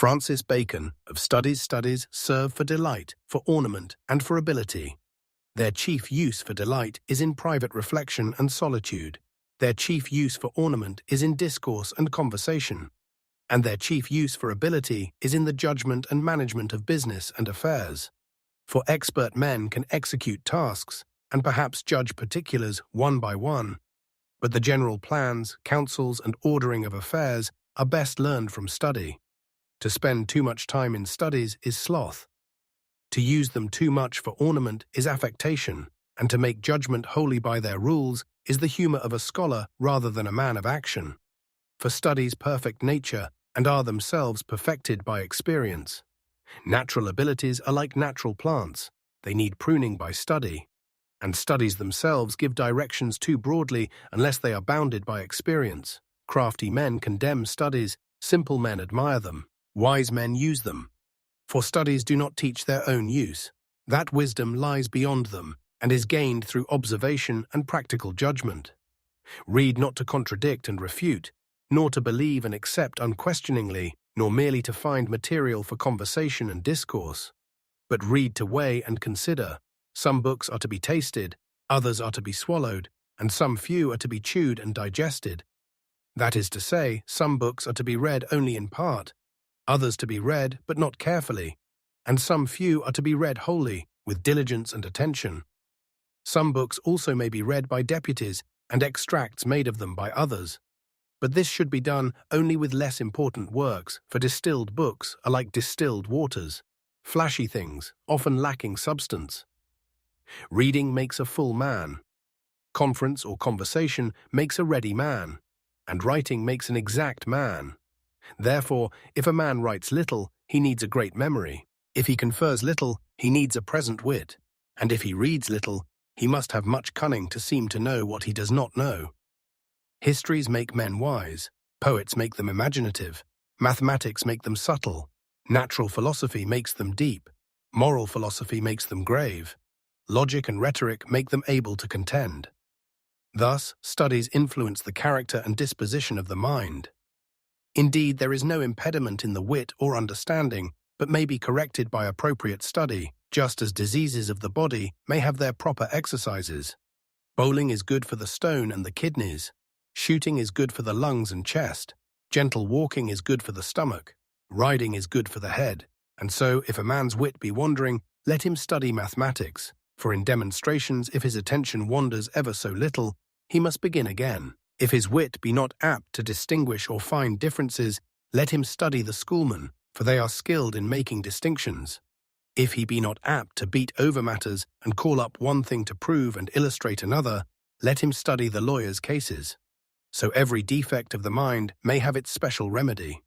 Francis Bacon, of studies serve for delight, for ornament, and for ability. Their chief use for delight is in private reflection and solitude. Their chief use for ornament is in discourse and conversation. And their chief use for ability is in the judgment and management of business and affairs. For expert men can execute tasks, and perhaps judge particulars one by one. But the general plans, counsels, and ordering of affairs are best learned from study. To spend too much time in studies is sloth. To use them too much for ornament is affectation, and to make judgment wholly by their rules is the humor of a scholar rather than a man of action. For studies perfect nature and are themselves perfected by experience. Natural abilities are like natural plants. They need pruning by study. And studies themselves give directions too broadly unless they are bounded by experience. Crafty men condemn studies, simple men admire them, wise men use them. For studies do not teach their own use. That wisdom lies beyond them and is gained through observation and practical judgment. Read not to contradict and refute, nor to believe and accept unquestioningly, nor merely to find material for conversation and discourse. But read to weigh and consider. Some books are to be tasted, others are to be swallowed, and some few are to be chewed and digested. That is to say, some books are to be read only in part, others to be read but not carefully, and some few are to be read wholly, with diligence and attention. Some books also may be read by deputies, and extracts made of them by others. But this should be done only with less important works, for distilled books are like distilled waters, flashy things, often lacking substance. Reading makes a full man. Conference or conversation makes a ready man, and writing makes an exact man. Therefore, if a man writes little, he needs a great memory. If he confers little, he needs a present wit. And if he reads little, he must have much cunning to seem to know what he does not know. Histories make men wise, poets make them imaginative, mathematics make them subtle, natural philosophy makes them deep, moral philosophy makes them grave, logic and rhetoric make them able to contend. Thus, studies influence the character and disposition of the mind. Indeed, there is no impediment in the wit or understanding, but may be corrected by appropriate study, just as diseases of the body may have their proper exercises. Bowling is good for the stone and the kidneys. Shooting is good for the lungs and chest. Gentle walking is good for the stomach. Riding is good for the head. And so, if a man's wit be wandering, let him study mathematics. For in demonstrations, if his attention wanders ever so little, he must begin again. If his wit be not apt to distinguish or find differences, let him study the schoolmen, for they are skilled in making distinctions. If he be not apt to beat over matters and call up one thing to prove and illustrate another, let him study the lawyer's cases. So every defect of the mind may have its special remedy.